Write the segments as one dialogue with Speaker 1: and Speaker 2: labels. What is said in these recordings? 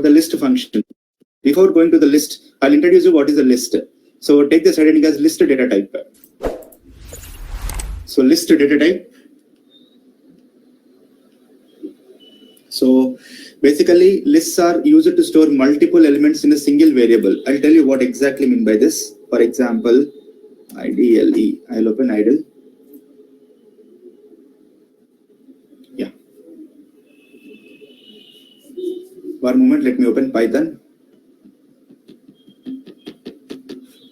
Speaker 1: the list function. Before going to the list, I'll introduce you what is a list. So take this heading as list data type. So list data type. So basically lists are used to store multiple elements in a single variable. I'll tell you what exactly I mean by this. For example, IDLE, I'll open idle. Yeah. One moment, let me open Python.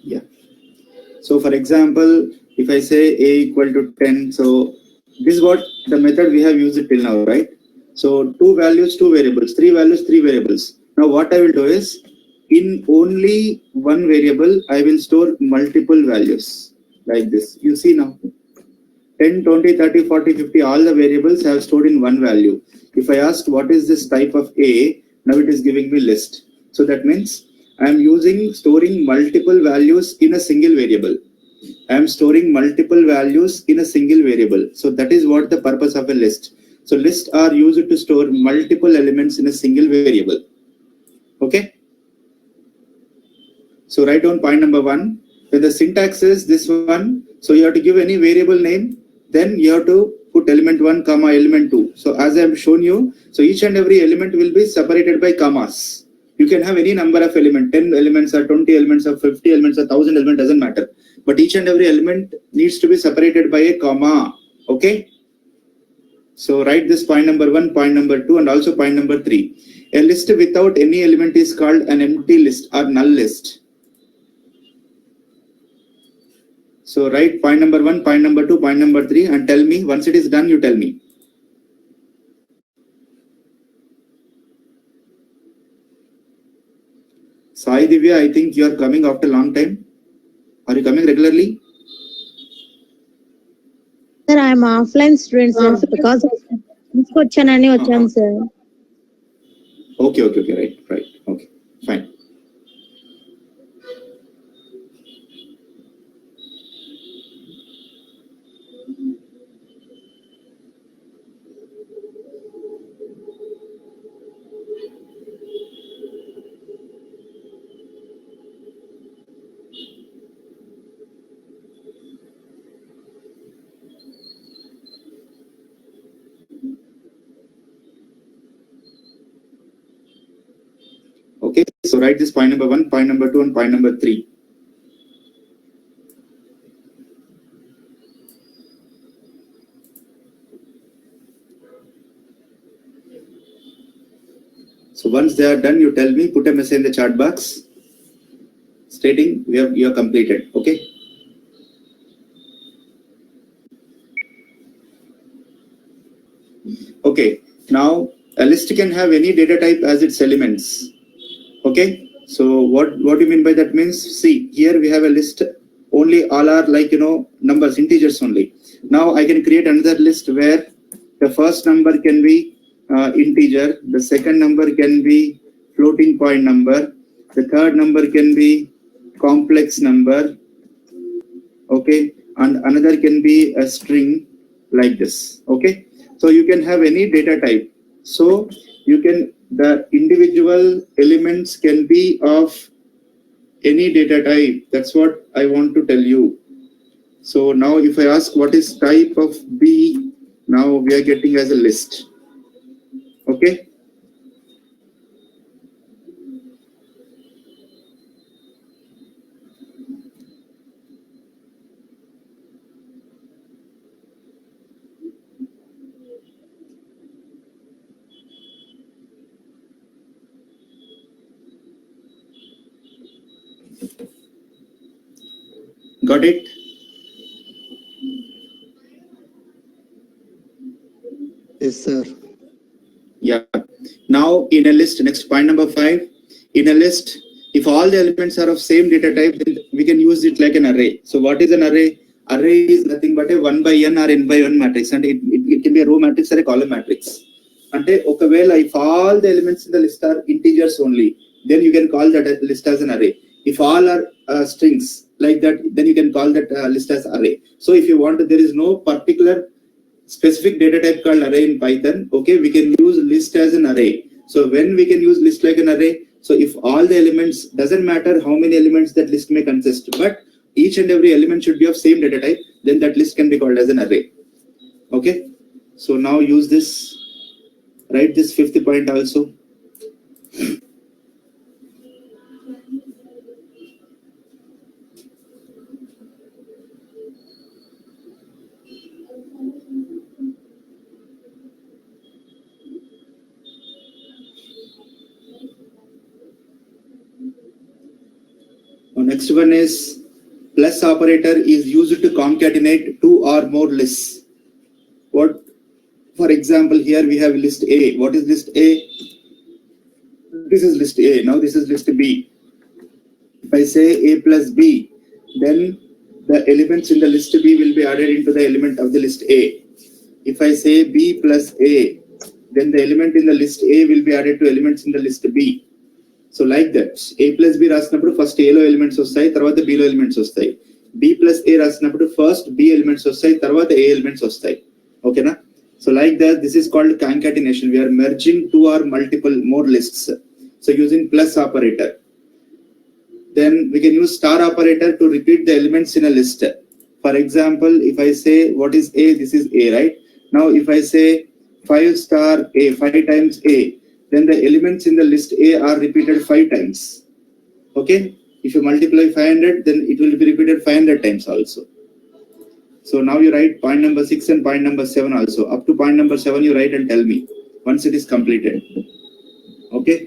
Speaker 1: Yeah. So for example, if I say a equal to 10, so this is what the method we have used till now, right? So 2 values, 2 variables, 3 values, 3 variables. Now what I will do is, in only one variable, I will store multiple values like this. You see now, 10, 20, 30, 40, 50, all the variables I have stored in one value. If I ask what is this type of A, now it is giving me list. So that means I am storing multiple values in a single variable. I am storing multiple values in a single variable. So that is what the purpose of a list. So lists are used to store multiple elements in a single variable. Okay. So write down point number 1. When the syntax is this one, so you have to give any variable name, then you have to put element 1, comma element 2. So as I have shown you, so each and every element will be separated by commas. You can have any number of elements, 10 elements or 20 elements or 50 elements or 1000 elements, doesn't matter. But each and every element needs to be separated by a comma. Okay. So write this point number 1, point number 2, and also point number 3. A list without any element is called an empty list or null list. So write point number 1, point number 2, point number 3, and tell me, once it is done, you tell me. Sai Divya, I think you are coming after a long time. Are you coming regularly?
Speaker 2: Sir, I am offline student, sir, because వచ్చానని వచ్చాను sir.
Speaker 1: Okay, right. Okay, fine. Okay, so write this point number 1, point number 2, and point number 3. So once they are done, you tell me, put a message in the chat box stating you have completed. Okay. Okay, now a list can have any data type as its elements. Okay, so what do you mean by that? Means, see, here we have a list, only all are like, numbers, integers only. Now I can create another list where the first number can be integer, the second number can be floating point number, the third number can be complex number, okay, and another can be a string like this. Okay, so you can have any data type. So the individual elements can be of any data type. That's what I want to tell you. So now if I ask what is type of B, now we are getting as a list. Okay. Got it?
Speaker 3: Yes, sir.
Speaker 1: Yeah. Now in a list, next point number 5, in a list, if all the elements are of same data type, then we can use it like an array. So what is an array? Array is nothing but a 1 by n or n by 1 matrix, and it can be a row matrix or a column matrix. And if all the elements in the list are integers only, then you can call that list as an array. If all are strings like that, then you can call that list as array. So if you want, there is no particular specific data type called array in Python. Okay, we can use list as an array. So when we can use list like an array, so if all the elements, doesn't matter how many elements that list may consist, but each and every element should be of same data type, then that list can be called as an array. Okay, so now use this, write this fifth point also. Now next one is plus operator is used to concatenate two or more lists. What, for example, here we have list A. What is list A? This is list A. Now this is list B. If I say A plus B, then the elements in the list B will be added into the element of the list A. If I say B plus A, then the element in the list A will be added to elements in the list B. So like that, A plus B రాసినప్పుడు first A లో elements వస్తాయి, తర్వాత B లో elements వస్తాయి. B plus A రాసినప్పుడు first B elements వస్తాయి, తర్వాత A elements వస్తాయి. Okay na? So like that, this is called concatenation. We are merging two or multiple more lists. So using plus operator. Then we can use star operator to repeat the elements in a list. For example, if I say what is A, this is A, right? Now if I say 5 star A, 5 times A, then the elements in the list A are repeated 5 times. Okay, if you multiply 500, then it will be repeated 500 times also. So now you write point number 6 and point number 7 also. Up to point number 7 you write and tell me once it is completed. Okay.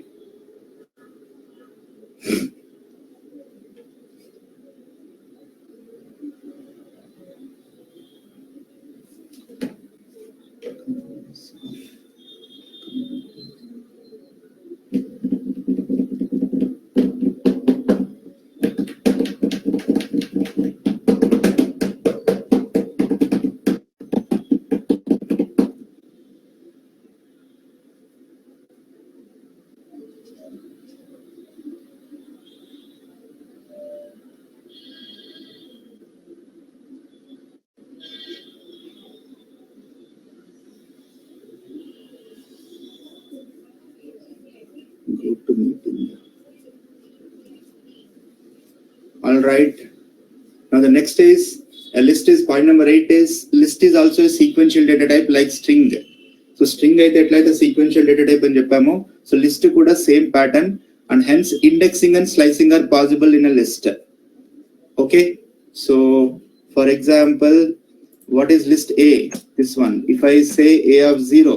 Speaker 1: Go to meeting. All right. Now the next is a list is point number 8 is list is also a sequential data type like string. So string అయితే ఎట్లయితే sequential data type అని చెప్పామో, so list కూడా same pattern and hence indexing and slicing are possible in a list. Okay. So for example, what is list A? This one. If I say A of 0,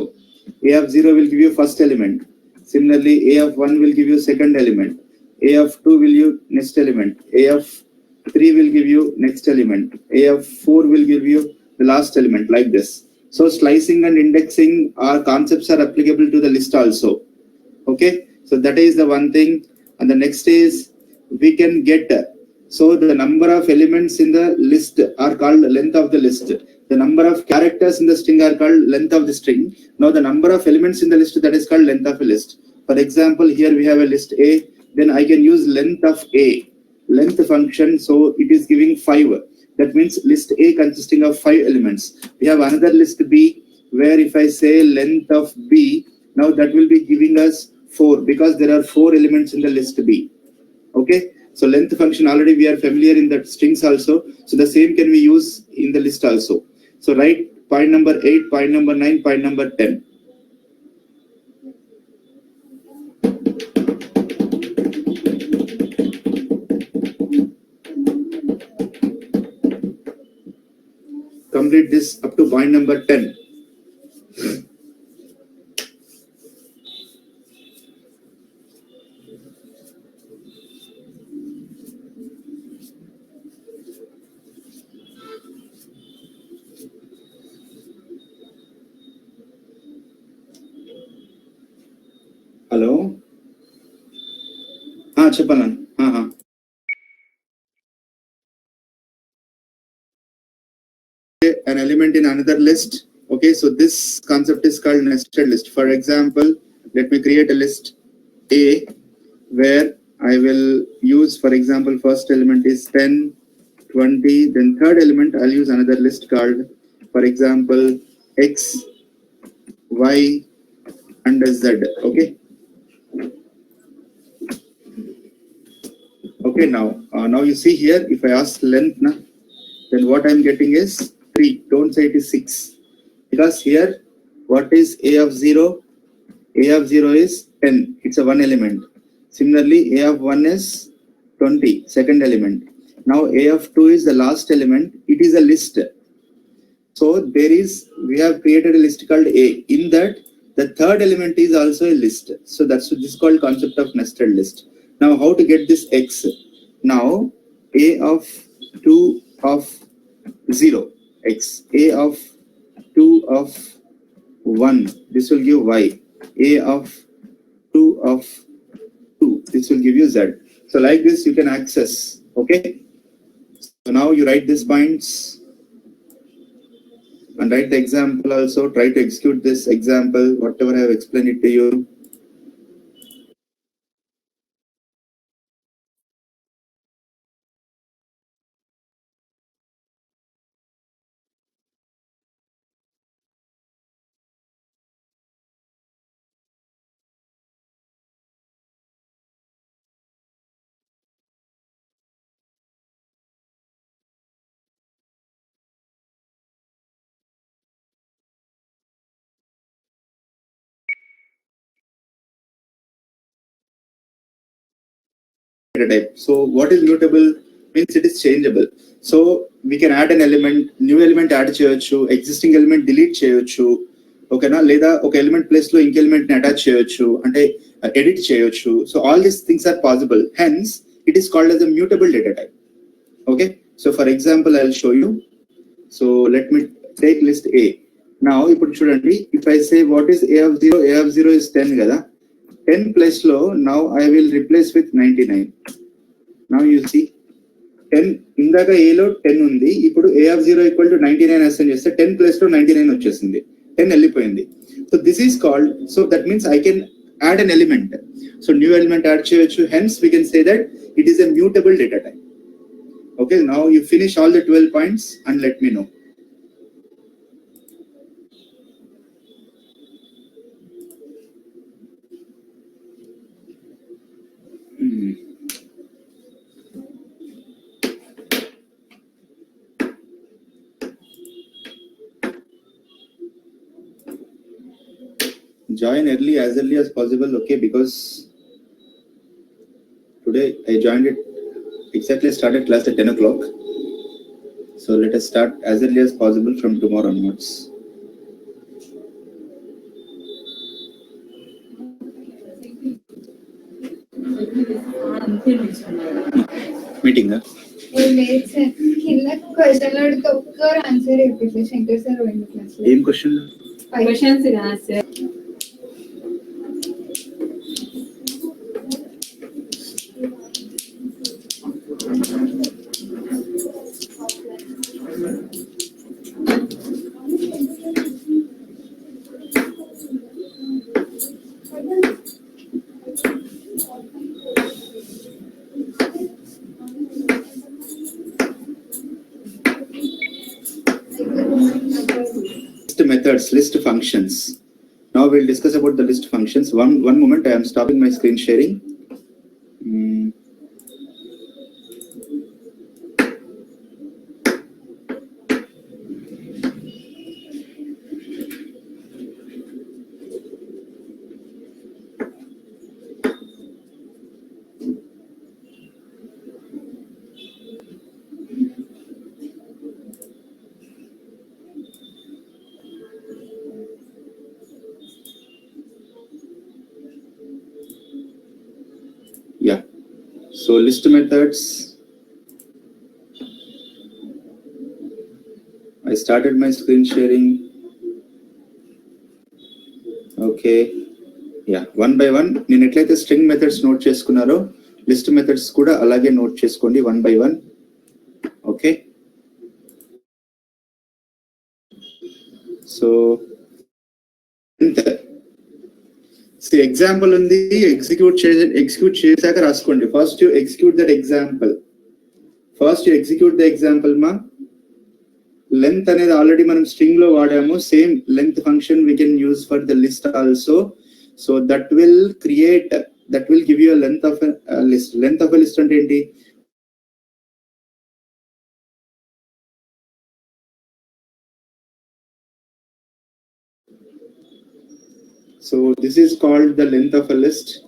Speaker 1: A of 0 will give you first element. Similarly, A of 1 will give you second element. A of 2 will give you next element. A of 3 will give you next element. A of 4 will give you the last element, like this. So slicing and indexing are concepts are applicable to the list also. Okay, so that is the one thing. And the next is we can get, so the number of elements in the list are called length of the list. The number of characters in the string are called length of the string. Now the number of elements in the list, that is called length of a list. For example, here we have a list A, then I can use length of A, length function, so it is giving 5. That means list A consisting of 5 elements. We have another list B, where if I say length of B, now that will be giving us 4 because there are 4 elements in the list B. Okay, so length function already we are familiar in the strings also, so the same can be used in the list also. So write point number 8, point number 9, point number 10. Complete this up to point number 10. Hello. చెప్పాను. An element in another list. Okay, so this concept is called nested list. For example, let me create a list A where I will use, for example, first element is 10, 20, then third element I'll use another list called, for example, X, Y, and Z. Okay, Okay, now you see here, if I ask length, then what I'm getting is 3. Don't say it is 6. Because here, what is A of 0? A of 0 is 10. It's a one element. Similarly, A of 1 is 20, second element. Now A of 2 is the last element. It is a list. So we have created a list called A. In that, the third element is also a list. So that's this is called concept of nested list. Now, how to get this X? Now, A of 2 of 0, X. A of 2 of 1, this will give Y. A of 2 of 2, this will give you Z. So like this, you can access. Okay. So now you write these points and write the example also. Try to execute this example, whatever I have explained it to you. Data type. So what is mutable means it is changeable. So we can add an element, new element add చేయొచ్చు, existing element delete చేయొచ్చు, ఓకేనా, లేదా ఒక element place లో ఇంక element ని attach చేయొచ్చు, అంటే ఎడిట్ చేయొచ్చు. So all these things are possible, hence it is called as a mutable data type. Okay, so for example I will show you. So let me take list A. Now ఇప్పుడు చూడండి, if I say what is A of 0, A of 0 is 10 కదా. 10 place లో now I will replace with 99. Now you see 10 ఇందాక A లో 10 ఉంది, ఇప్పుడు A of 0 equal to 99 assign చేస్తే 10 place లో 99 వచ్చేసింది, 10 వెళ్ళిపోయింది. So this is called, so that means I can add an element. So new element add చేయొచ్చు, hence we can say that it is a mutable data type. Okay, now you finish all the 12 points and let me know. Join early as possible, okay, because today I joined it exactly, started class at 10 o'clock. So let us start as early as possible from tomorrow onwards. Meeting, huh? Same question.
Speaker 4: Questions and answer.
Speaker 1: Methods, list functions. Now we'll discuss about the list functions. One moment, I am stopping my screen sharing. Yeah, so list methods. I started my screen sharing. Okay, yeah, one by one నేను ఎట్లయితే string methods note చేసుకున్నారో list methods కూడా అలాగే note చేసుకోండి, one by one. Okay, so see example ఉంది, execute చేశాక రాసుకోండి. First you execute that example. మా length అనేది ఆల్రెడీ మనం స్ట్రింగ్ లో వాడాము, same length function we can use for the list also. So that will create that will give you a length of a list. Length of a list and enti. So this is called the length of a list.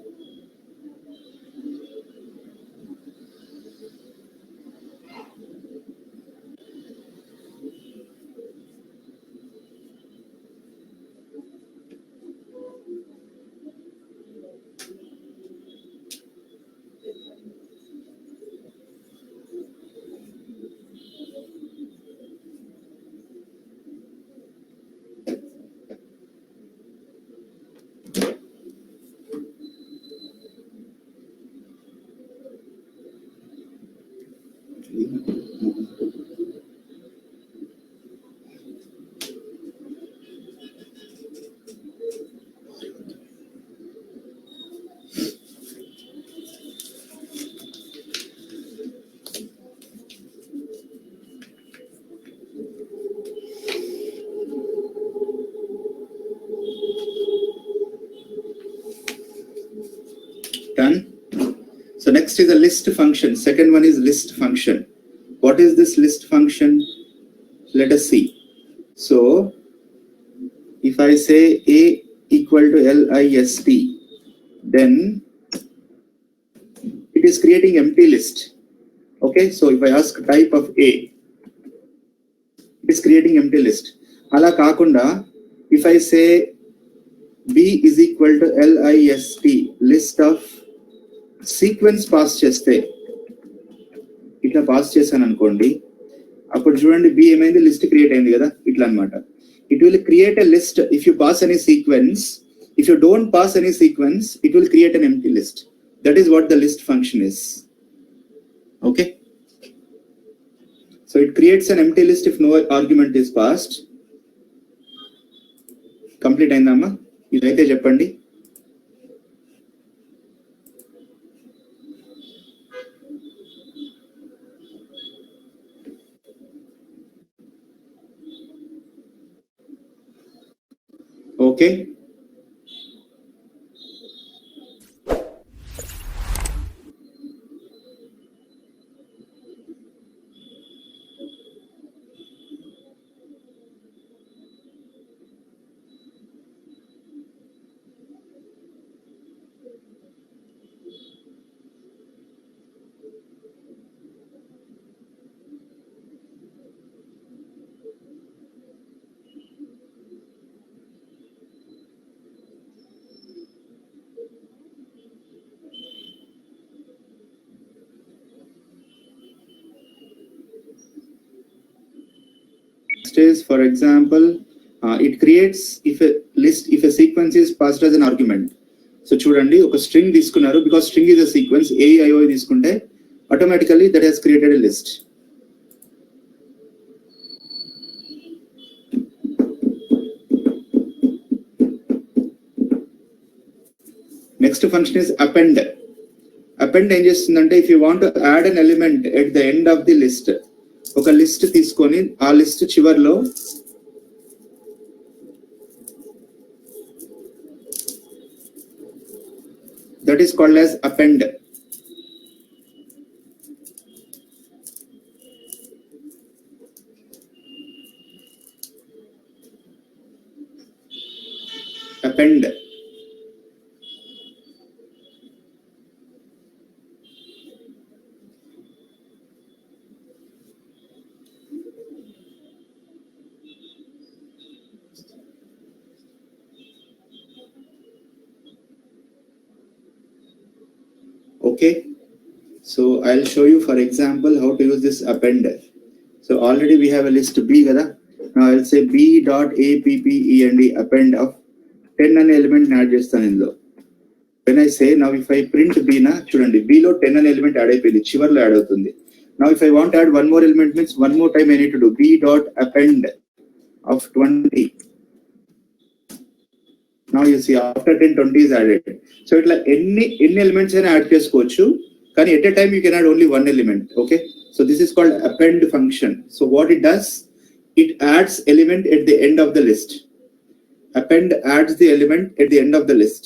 Speaker 1: Done. So next is a list function. Second one is list function. What is this list function? Let us see. So if I say A equal to list, then it is creating empty list. Okay, so if I ask type of A, it is creating empty list. Ala kakunda, if I say B is equal to list of sequence pass చేస్తే ఇట్లా pass చేశాను అనుకోండి, అప్పుడు చూడండి B ఏమైంది, list create అయింది కదా, ఇట్లా అన్నమాట. It will create a list if you pass any sequence. If you don't pass any sequence, it will create an empty list. That is what the list function is. Okay, so it creates an empty list if no argument is passed. Complete అయిందమ్మా, ఇదైతే చెప్పండి. Okay, is, for example, it creates if a sequence is passed as an argument. So చూడండి, ఒక string తీసుకున్నారు, because string is a sequence, AIO తీసుకుంటే automatically that has created a list. Next function is append. Append ఏం చేస్తుందంటే, if you want to add an element at the end of the list, ఒక list తీసుకొని ఆ list చివర్లో that is called as append. Append. Okay, so I'll show you, for example, how to use this append. So already we have a list B kada. Now I'll say b dot append append of 10 అనే element add చేస్తాను ఇందులో. When I say, now if I print b na, చూడండి b లో 10 అనే element add అయిపోయింది, చివర్లో add అవుతుంది. Now if I want to add one more element, means one more time I need to do b dot append of 20. Now you see after 10, 20 is added. So it's like any elements can add cheskochu, కానీ at a time you can add only one element. Okay, so this is called append function. So what it does, it adds element at the end of the list. Append adds the element at the end of the list.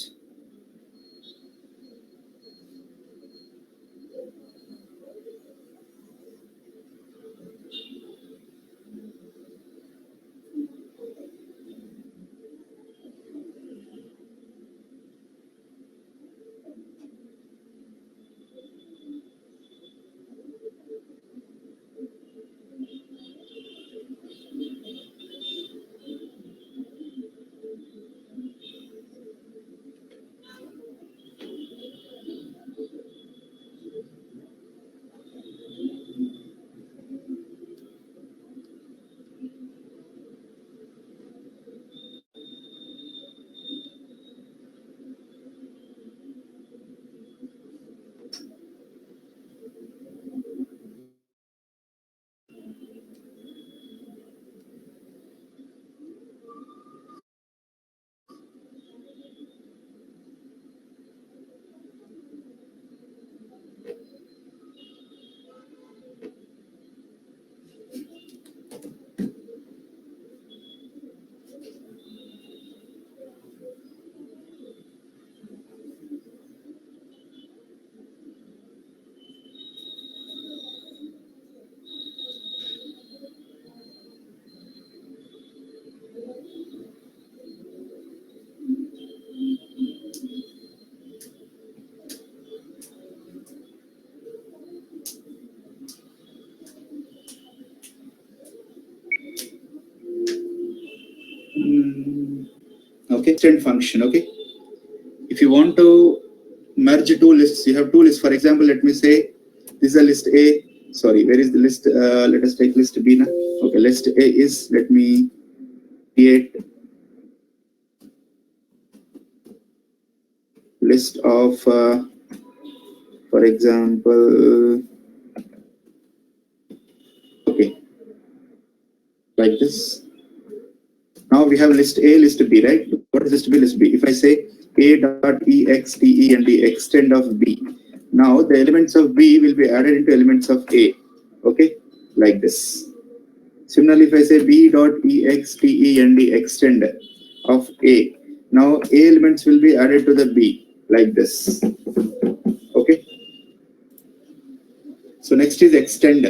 Speaker 1: Okay, extend function. Okay, if you want to merge two lists, you have two lists. For example, let me say this is a list A. Sorry, where is the list? Let us take list B now. Okay, list A is, let me create list of for example, okay, like this. Now we have list A, list B, right? What is list B? List B. If I say A dot ext and the extend of B, now the elements of B will be added into elements of A. Okay, like this. Similarly, if I say B dot ext and the extend of A, now A elements will be added to the B, like this. Okay. So next is extend.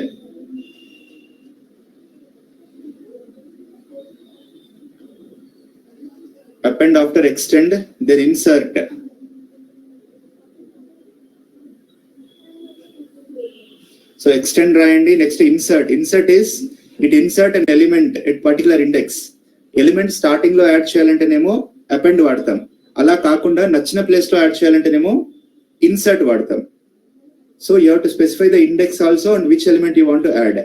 Speaker 1: Append after extend, then insert. So extend రాయండి, next insert. Insert is it insert an element at particular index. Element starting లో add చేయాలంటేనేమో append వాడతాం. అలా కాకుండా నచ్చిన place లో add చేయాలంటేనేమో insert వాడతాం. So you have to specify the index also and which element you want to add.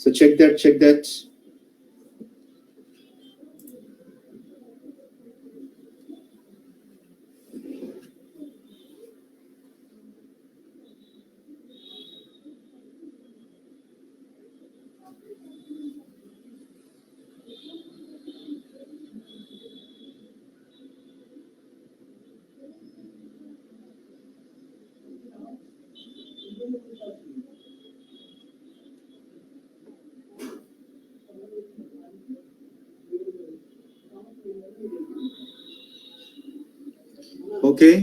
Speaker 1: So check that. Okay.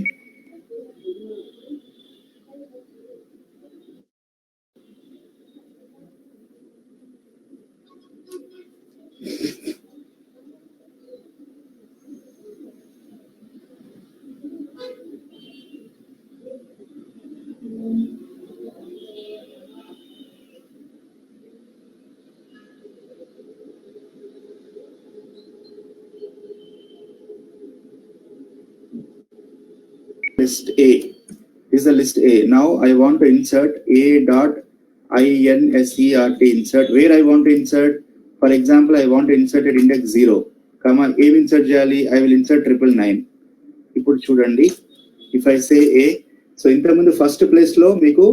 Speaker 1: List A. This is the list A. Now I want to insert A dot insert insert. Where I want to insert? For example, I want to insert at index 0. Comma, A insert చేయాలి. I will insert 999. ఇప్పుడు చూడండి. If I say A, so ఇంతకుముందు first place లో మీకు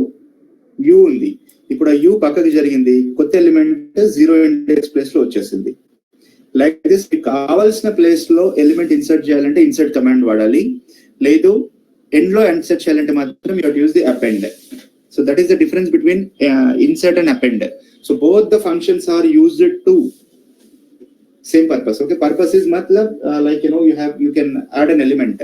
Speaker 1: U ఉంది. ఇప్పుడు ఆ U పక్కకి జరిగింది. కొత్త ఎలిమెంట్ 0 ఇండెక్స్ ప్లేస్ లో వచ్చేసింది. లైక్ దిస్, మీకు కావాల్సిన ప్లేస్ లో ఎలిమెంట్ ఇన్సర్ట్ చేయాలంటే ఇన్సర్ట్ కమాండ్ వాడాలి. లేదు end లో ఇన్సర్ట్ చేయాలంటే మాత్రం you have to use the append. So that is the difference between insert and append. So both the functions are used to same purpose. Okay, purpose is matlab like you can add an element.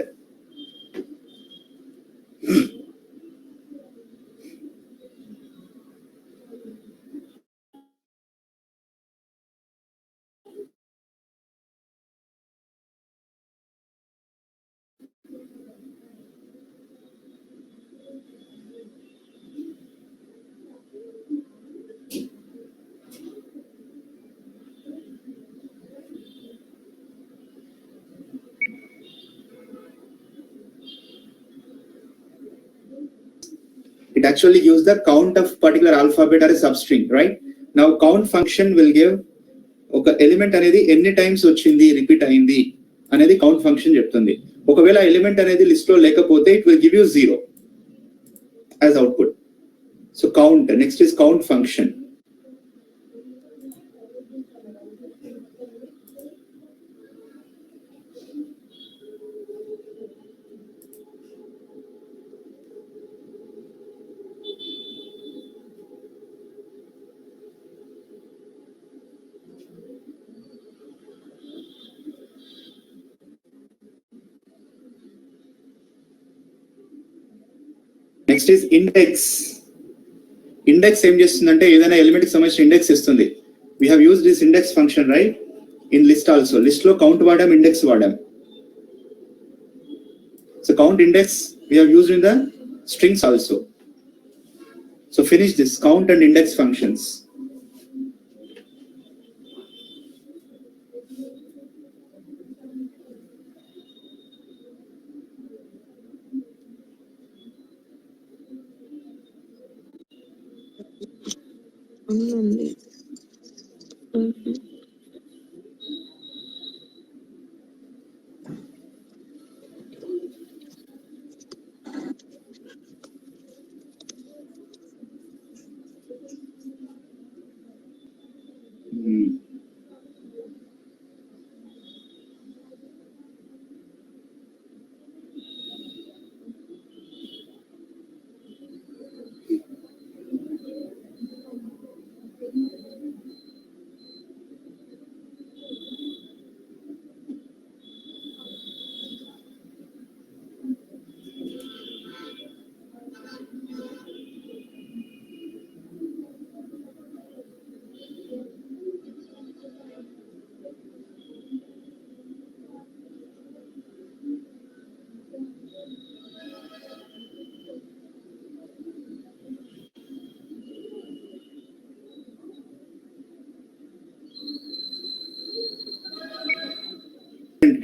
Speaker 1: It actually gives the count of particular alphabet or a substring, right? Now count function will give ఒక element అనేది ఎన్ని times వచ్చింది, repeat అయింది అనేది count function చెప్తుంది. ఒకవేళ element అనేది list లో లేకపోతే it will give you 0 as output. So count, next is count function. Next is index. Index ఏం చేస్తుందంటే ఏదైనా ఎలిమెంట్ కి సంబంధించిన ఇండెక్స్ ఇస్తుంది. We have used this index function, right? In list also. List లో count వాడాం, index వాడాం. So count index we have used in the strings also. So finish this count and index functions.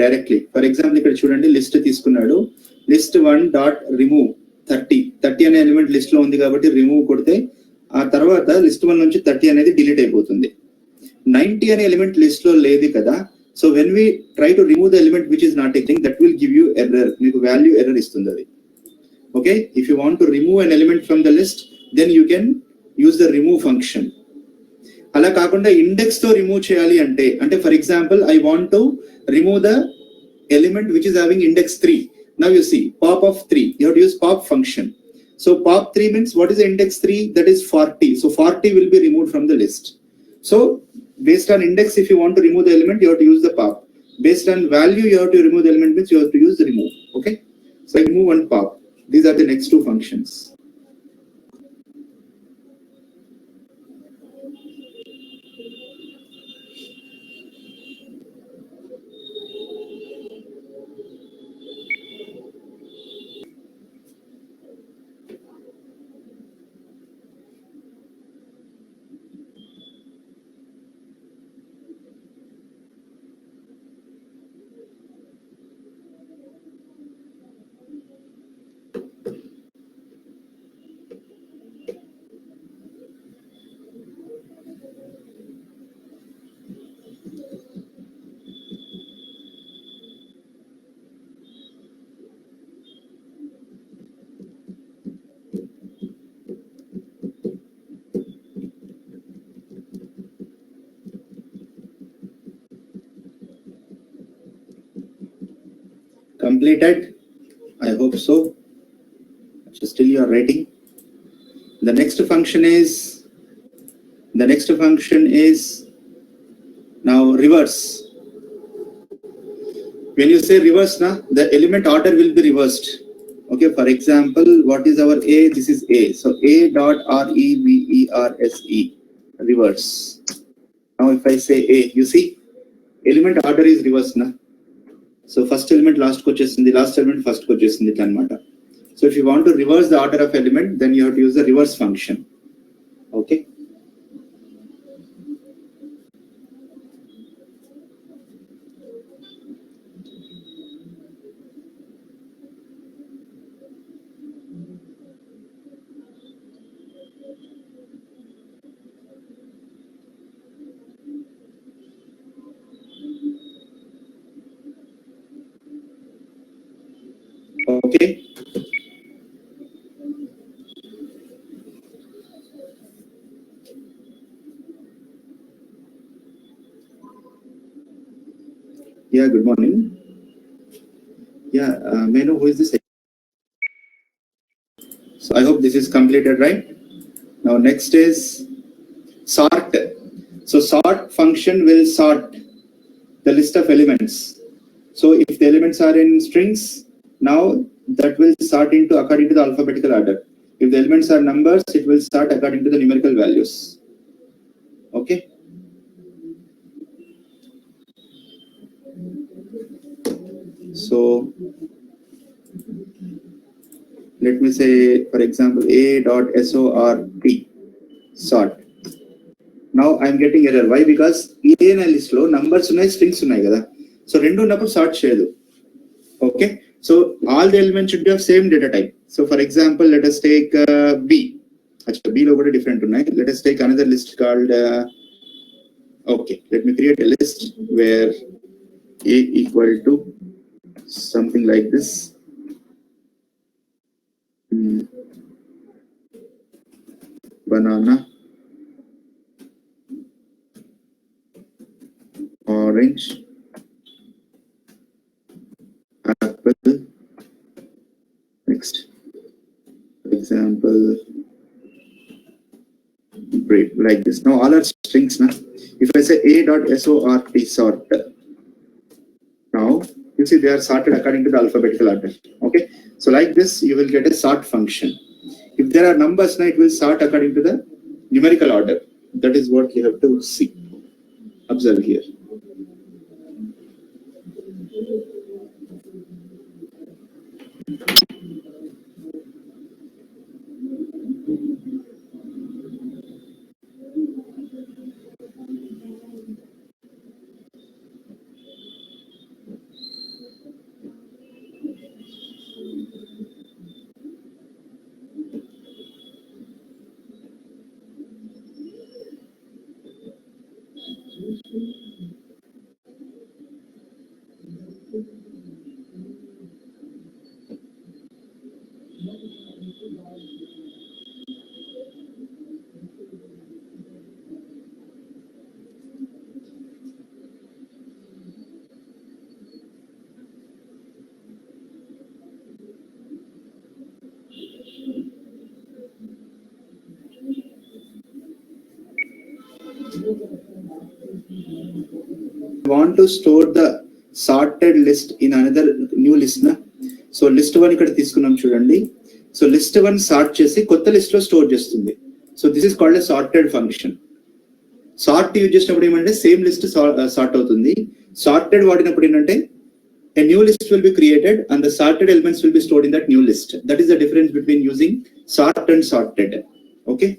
Speaker 1: Directly for example ఇక్కడ చూడండి list తీసుకున్నాడు list 1 dot remove 30 అనే element list లో ఉంది కాబట్టి remove కొడితే ఆ తర్వాత లిస్ట్ 1 నుంచి 30 అనేది డిలీట్ అయిపోతుంది 90 అనే ఎలిమెంట్ లిస్ట్ లో లేదు కదా so when we try to remove the element which is not existing that will give you error మీకు వాల్యూ ఎర్రర్ ఇస్తుంది అది okay if you want to remove an element from the list then you can use the remove function అలా కాకుండా index తో remove చేయాలి అంటే for example I want to remove the element which is having index 3. Now you see pop of 3. You have to use pop function. So pop 3 means what is the index 3? That is 40. So 40 will be removed from the list. So based on index, if you want to remove the element, you have to use the pop. Based on value, you have to remove the element means you have to use the remove. Okay. So remove and pop. These are the next two functions. Completed? I hope so. So still you are writing. The next function is now reverse. When you say reverse, the element order will be reversed. Okay, for example, what is our A? This is A. So A dot reverse. Reverse. Now if I say A, you see, element order is reversed. So first element last ko chestindi, last element first ko chestindi itla anamata. So if you want to reverse the order of element, then you have to use the reverse function. Okay. Okay. Yeah, good morning. Yeah, may I know who is this? So I hope this is completed, right? Now next is sort. So sort function will sort the list of elements. So if the elements are in strings, now that will sort into according to the alphabetical order. If the elements are numbers, it will sort according to the numerical values. Okay. So let me say, for example, A dot sort sort. Now I'm getting error. Why? Because ఏ అనే list లో numbers ఉన్నాయి, strings ఉన్నాయి కదా. So రెండు ఉన్నప్పుడు sort చేయదు. Okay, so all the elements should be of same data type. So for example let us take b. అచ్చా, b లో కూడా డిఫరెంట్ ఉన్నాయి. let us take another list called okay, let me create a list where a equal to something like this. Banana, orange, apple. Next, for example, bread, like this. Now all are strings. Now, if I say a dot sort sort, now you see they are sorted according to the alphabetical order. Okay, so like this you will get a sort function. If there are numbers, now it will sort according to the numerical order. That is what you have to see. Observe here. Want to store the sorted list in another new list na. So list 1 ఇక్కడ తీసుకున్నాం చూడండి. So list 1 sort చేసి కొత్త list లో store చేస్తుంది. So this is called a sorted function. Sort use చేసినప్పుడు ఏమంటే same list sort అవుతుంది. సార్టెడ్ వాడినప్పుడు ఏంటంటే a new list will be created and the sorted elements will be stored in that new list. That is the difference between using sort and sorted. Okay.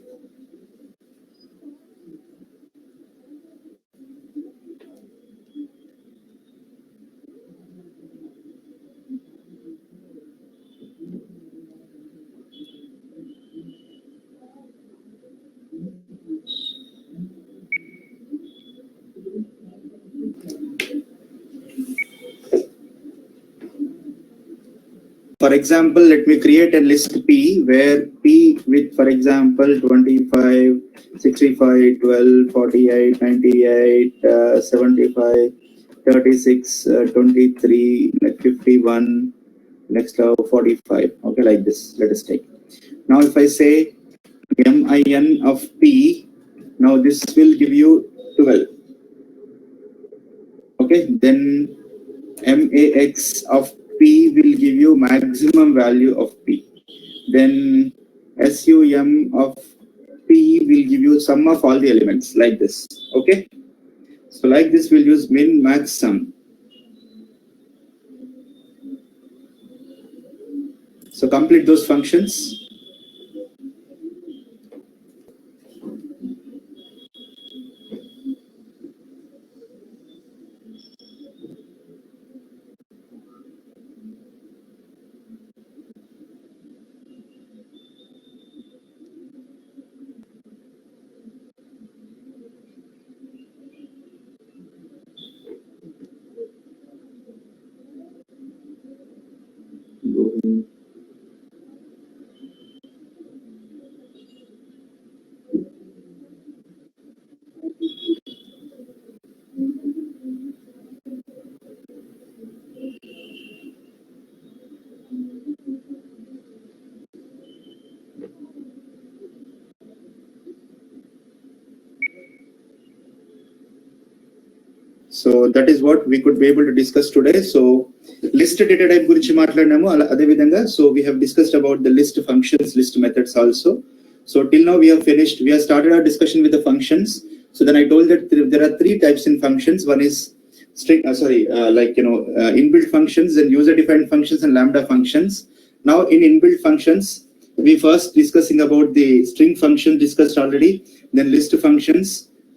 Speaker 1: For example, let me create a list P where P with, for example, 25, 65, 12, 48, 98, 75, 36, 23, 51, next 45. Okay, like this. Let us take. Now, if I say MIN of P, now this will give you 12. Okay, then MAX of P will give you maximum value of P. Then SUM of P will give you sum of all the elements, like this. Okay, so like this we'll use min, max, sum. So complete those functions. So that is what we could be able to discuss today. So list data type గురించి మాట్లాడినాము అదే విధంగా. So we have discussed about the list functions, list methods also. So till now we have finished. We have started our discussion with the functions. So then I told that there are 3 types in functions. One is string, inbuilt functions and user-defined functions and lambda functions. Now in inbuilt functions, we first discussing about the string function discussed already, then list functions,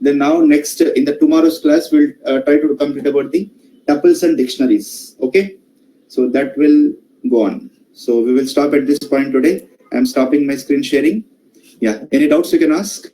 Speaker 1: Then now next in the tomorrow's class, we'll try to complete about the tuples and dictionaries. Okay. So that will go on. So we will stop at this point today. I'm stopping my screen sharing. Yeah. Any doubts you can ask?